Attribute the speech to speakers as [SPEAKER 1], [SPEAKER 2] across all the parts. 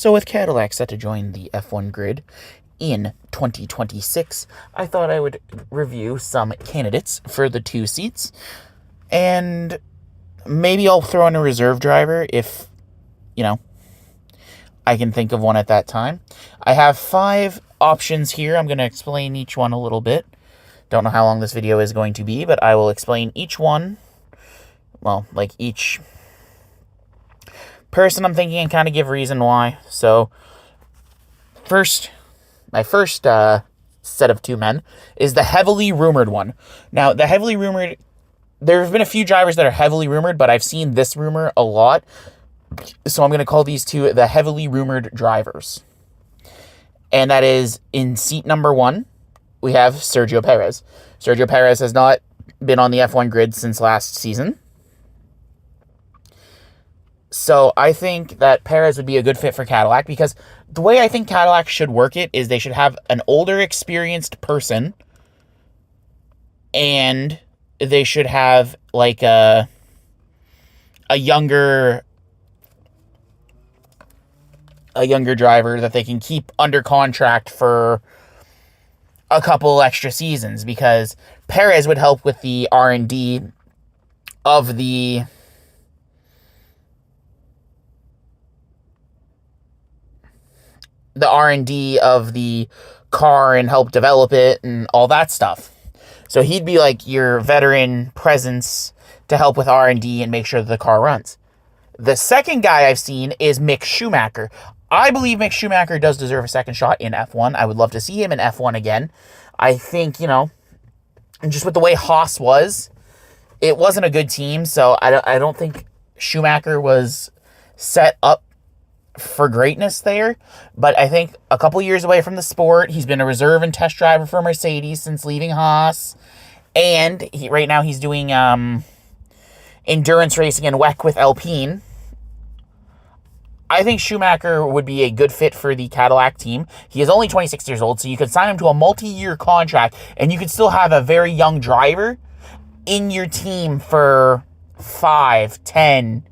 [SPEAKER 1] So with Cadillac set to join the F1 grid in 2026, I thought I would review some candidates for the 2 seats, and maybe I'll throw in a reserve driver if, I can think of one at that time. I have 5 options here. I'm going to explain each one a little bit. Don't know how long this video is going to be, but I will explain each one, each person I'm thinking and kind of give reason why. So, my first set of 2 men is the heavily rumored one. Now, the heavily rumored, there have been a few drivers that are heavily rumored, but I've seen this rumor a lot. So I'm going to call these 2 the heavily rumored drivers. And that is in seat number 1, we have Sergio Perez. Sergio Perez has not been on the F1 grid since last season. So I think that Perez would be a good fit for Cadillac, because the way I think Cadillac should work it is they should have an older, experienced person, and they should have like a younger driver that they can keep under contract for a couple extra seasons, because Perez would help with the R&D of the R&D of the car and help develop it and all that stuff. So he'd be like your veteran presence to help with R&D and make sure that the car runs. The second guy I've seen is Mick Schumacher. I believe Mick Schumacher does deserve a second shot in F1. I would love to see him in F1 again. I think, just with the way Haas was, it wasn't a good team, so I don't think Schumacher was set up for greatness there. But I think a couple years away from the sport, he's been a reserve and test driver for Mercedes since leaving Haas. And right now he's doing endurance racing and WEC with Alpine. I think Schumacher would be a good fit for the Cadillac team. He is only 26 years old, so you could sign him to a multi-year contract, and you could still have a very young driver in your team for 5, 10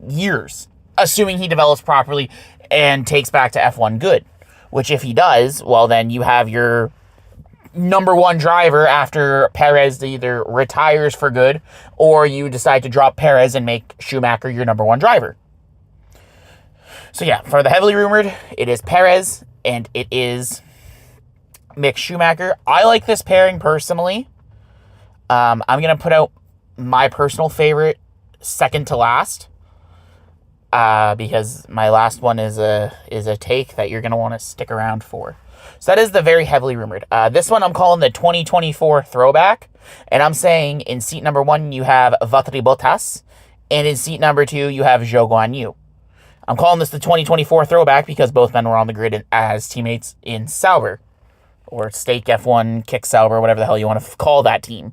[SPEAKER 1] years, assuming he develops properly and takes back to F1 good. Which, if he does, well, then you have your number 1 driver after Perez either retires for good, or you decide to drop Perez and make Schumacher your number 1 driver. So yeah, for the heavily rumored, it is Perez and it is Mick Schumacher. I like this pairing personally. I'm going to put out my personal favorite second to last, because my last one is a take that you're going to want to stick around for. So that is the very heavily rumored. This one I'm calling the 2024 throwback, and I'm saying in seat number 1 you have Valtteri Bottas, and in seat number 2 you have Zhou Guanyu. I'm calling this the 2024 throwback because both men were on the grid as teammates in Sauber, or Stake F1, Kick Sauber, whatever the hell you want to call that team.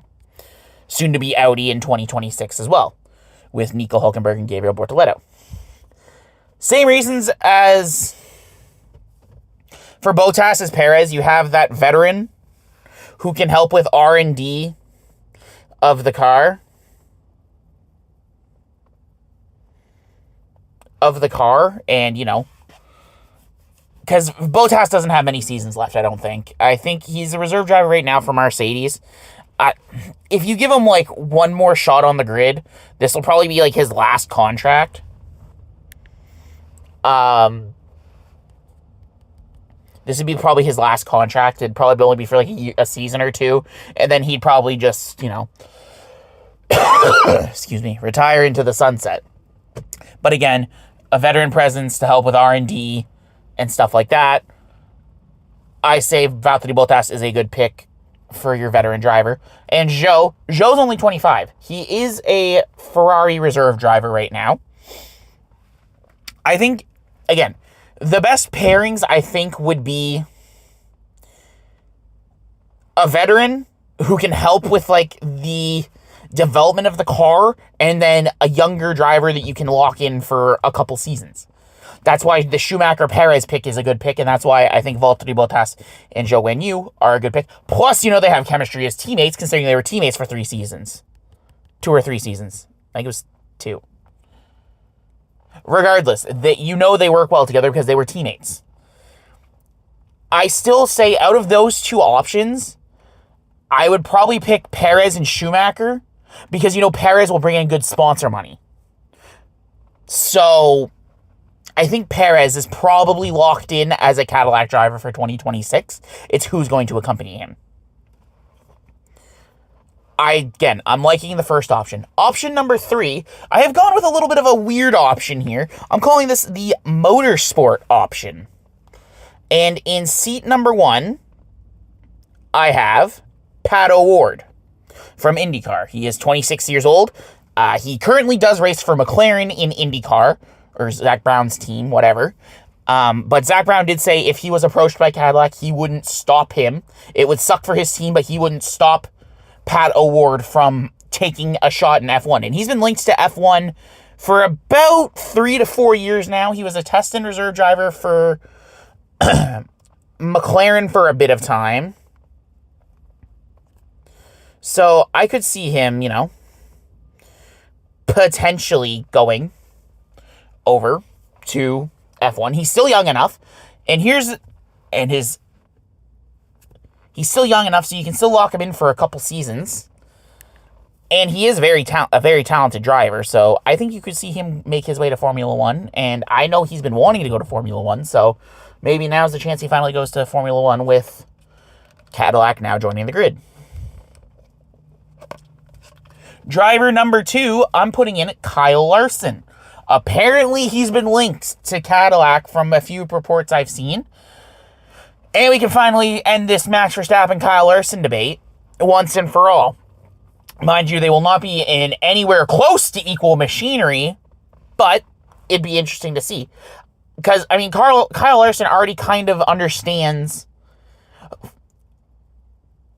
[SPEAKER 1] Soon to be Audi in 2026 as well, with Nico Hülkenberg and Gabriel Bortoleto. Same reasons as for Bottas as Perez. You have that veteran who can help with R&D of the car. And, because Bottas doesn't have many seasons left, I don't think. I think he's a reserve driver right now for Mercedes. If you give him, one more shot on the grid, this will probably be, his last contract. This would be probably his last contract. It'd probably only be for, a season or 2, and then he'd probably just, retire into the sunset. But again, a veteran presence to help with R&D and stuff like that. I say Valtteri Bottas is a good pick for your veteran driver. And Zhou's only 25. He is a Ferrari reserve driver right now. I think, again, the best pairings, I think, would be a veteran who can help with, the development of the car, and then a younger driver that you can lock in for a couple seasons. That's why the Schumacher-Perez pick is a good pick, and that's why I think Valtteri Bottas and Zhou Guanyu are a good pick. Plus, they have chemistry as teammates, considering they were teammates for 3 seasons. 2 or 3 seasons. I think it was 2. Regardless, they work well together because they were teammates. I still say out of those two options, I would probably pick Perez and Schumacher because, Perez will bring in good sponsor money. So I think Perez is probably locked in as a Cadillac driver for 2026. It's who's going to accompany him. I'm liking the first option. Option number 3, I have gone with a little bit of a weird option here. I'm calling this the motorsport option. And in seat number 1, I have Pat O'Ward from IndyCar. He is 26 years old. He currently does race for McLaren in IndyCar, or Zach Brown's team, whatever. But Zach Brown did say if he was approached by Cadillac, he wouldn't stop him. It would suck for his team, but he wouldn't stop Pat O'Ward from taking a shot in F1. And he's been linked to F1 for about 3 to 4 years now. He was a test and reserve driver for McLaren for a bit of time. So I could see him, potentially going over to F1. He's still young enough. He's still young enough so you can still lock him in for a couple seasons. And he is a very talented driver, so I think you could see him make his way to Formula 1. And I know he's been wanting to go to Formula 1, so maybe now's the chance he finally goes to Formula 1 with Cadillac now joining the grid. Driver number 2, I'm putting in Kyle Larson. Apparently, he's been linked to Cadillac from a few reports I've seen. And we can finally end this Max Verstappen-Kyle Larson debate once and for all. Mind you, they will not be in anywhere close to equal machinery, but it'd be interesting to see. Because, Kyle Larson already kind of understands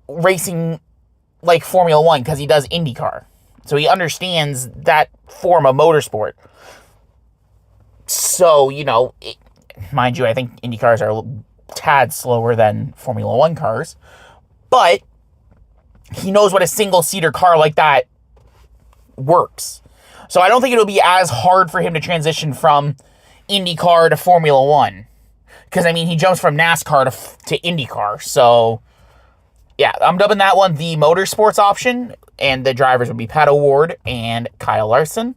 [SPEAKER 1] racing like Formula 1 because he does IndyCar. So he understands that form of motorsport. So, mind you, I think Indy cars are a tad slower than Formula 1 cars. But he knows what a single-seater car like that works. So I don't think it'll be as hard for him to transition from IndyCar to Formula 1. Because, he jumps from NASCAR to IndyCar. So, yeah, I'm dubbing that one the motorsports option. And the drivers would be Pat O'Ward and Kyle Larson.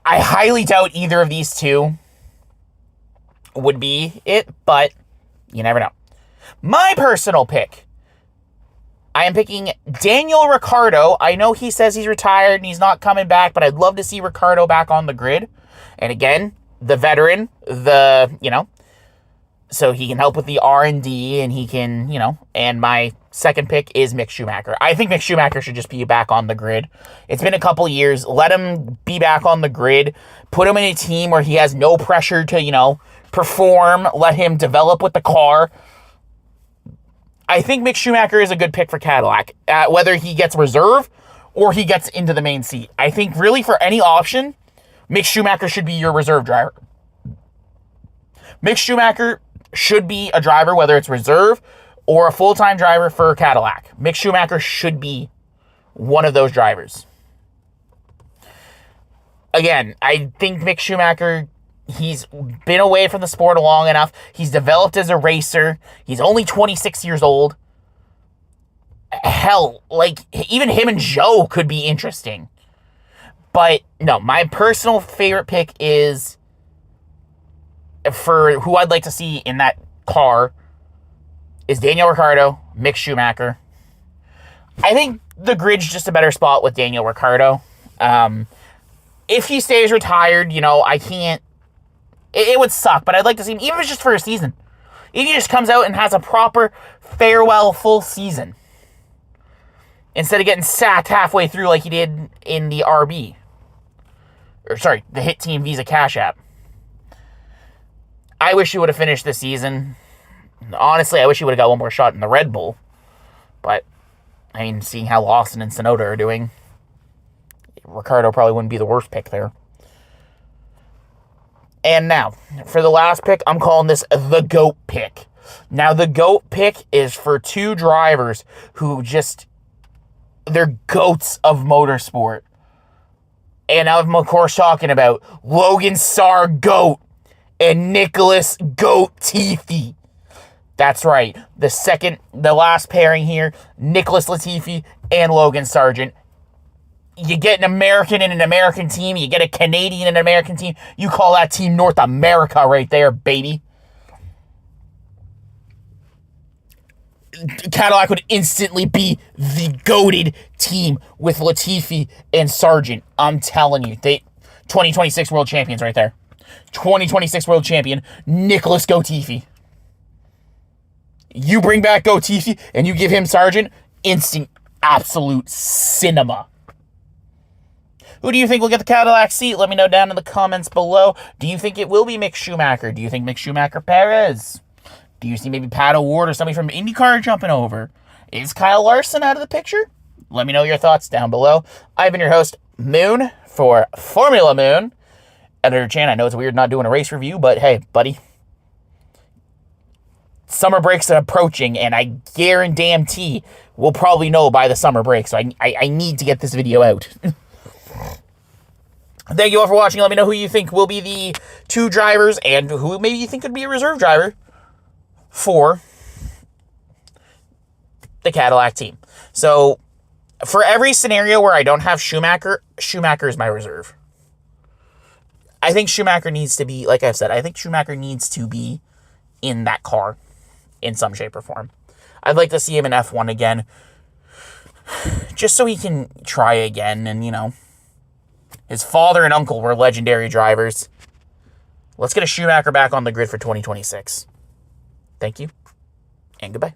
[SPEAKER 1] I highly doubt either of these two would be it, but you never know. My personal pick, I am picking Daniel Ricciardo. I know he says he's retired and he's not coming back, but I'd love to see Ricciardo back on the grid. And again, the veteran, so he can help with the R&D and he can, and my second pick is Mick Schumacher. I think Mick Schumacher should just be back on the grid. It's been a couple years. Let him be back on the grid. Put him in a team where he has no pressure to, perform. Let him develop with the car. I think Mick Schumacher is a good pick for Cadillac, whether he gets reserve or he gets into the main seat. I think really for any option, Mick Schumacher should be your reserve driver. Mick Schumacher should be a driver, whether it's reserve or a full-time driver for Cadillac. Mick Schumacher should be one of those drivers. Again, I think Mick Schumacher, he's been away from the sport long enough. He's developed as a racer. He's only 26 years old. Hell, even him and Joe could be interesting. But, no, my personal favorite pick is, for who I'd like to see in that car, is Daniel Ricciardo, Mick Schumacher. I think the grid's just a better spot with Daniel Ricciardo. If he stays retired, I can't... It would suck, but I'd like to see him, even if it's just for a season. If he just comes out and has a proper farewell full season. Instead of getting sacked halfway through like he did in the RB. The Hit Team Visa Cash App. I wish he would have finished the season. Honestly, I wish he would have got one more shot in the Red Bull. But, seeing how Lawson and Tsunoda are doing, Ricciardo probably wouldn't be the worst pick there. And now, for the last pick, I'm calling this the GOAT pick. Now, the GOAT pick is for two drivers who they're GOATs of motorsport. And I'm, of course, talking about Logan Sarr GOAT and Nicholas GOAT Latifi. That's right. The last pairing here, Nicholas Latifi and Logan Sargent. You get an American in an American team. You get a Canadian in an American team. You call that team North America right there, baby. Cadillac would instantly be the goated team with Latifi and Sargent. I'm telling you. 2026 world champions right there. 2026 world champion, Nicholas Latifi. You bring back Latifi and you give him Sargent, instant, absolute cinema. Who do you think will get the Cadillac seat? Let me know down in the comments below. Do you think it will be Mick Schumacher? Do you think Mick Schumacher Perez? Do you see maybe Pat O'Ward or somebody from IndyCar jumping over? Is Kyle Larson out of the picture? Let me know your thoughts down below. I've been your host, Moon, for Formula Moon. Editor Chan, I know it's weird not doing a race review, but hey, buddy. Summer break's approaching, and I guarantee we'll probably know by the summer break, so I need to get this video out. Thank you all for watching. Let me know who you think will be the two drivers and who maybe you think could be a reserve driver for the Cadillac team. So, for every scenario where I don't have Schumacher, Schumacher is my reserve. I think Schumacher needs to be, like I've said, I think Schumacher needs to be in that car in some shape or form. I'd like to see him in F1 again, just so he can try again, and, you know, his father and uncle were legendary drivers. Let's get a Schumacher back on the grid for 2026. Thank you, and goodbye.